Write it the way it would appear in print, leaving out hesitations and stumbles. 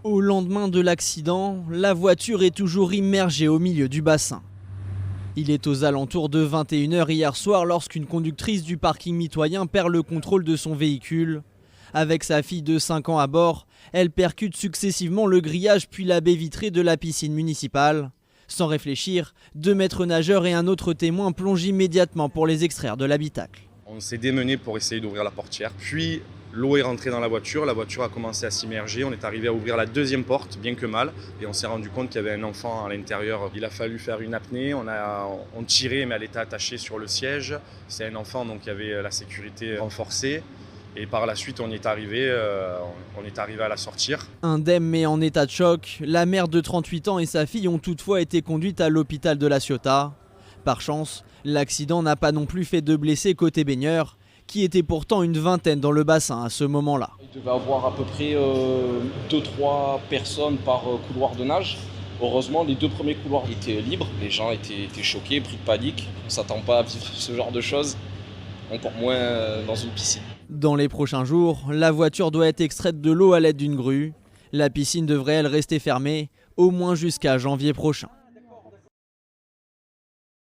Au lendemain de l'accident, la voiture est toujours immergée au milieu du bassin. Il est aux alentours de 21 h hier soir lorsqu'une conductrice du parking mitoyen perd le contrôle de son véhicule. Avec sa fille de 5 ans à bord, elle percute successivement le grillage puis la baie vitrée de la piscine municipale. Sans réfléchir, 2 maîtres nageurs et un autre témoin plongent immédiatement pour les extraire de l'habitacle. On s'est démené pour essayer d'ouvrir la portière, puis l'eau est rentrée dans la voiture a commencé à s'immerger, on est arrivé à ouvrir la deuxième porte, bien que mal, et on s'est rendu compte qu'il y avait un enfant à l'intérieur. Il a fallu faire une apnée, on tirait mais elle était attachée sur le siège, c'est un enfant donc il y avait la sécurité renforcée. Et par la suite, on est arrivé à la sortir. Indemne mais en état de choc, la mère de 38 ans et sa fille ont toutefois été conduites à l'hôpital de La Ciotat. Par chance, l'accident n'a pas non plus fait de blessés côté baigneurs, qui étaient pourtant une vingtaine dans le bassin à ce moment-là. Il devait y avoir à peu près 2-3 personnes par couloir de nage. Heureusement, les 2 premiers couloirs étaient libres. Les gens étaient choqués, pris de panique. On ne s'attend pas à vivre ce genre de choses, encore moins dans une piscine. Dans les prochains jours, la voiture doit être extraite de l'eau à l'aide d'une grue. La piscine devrait, elle, rester fermée, au moins jusqu'à janvier prochain.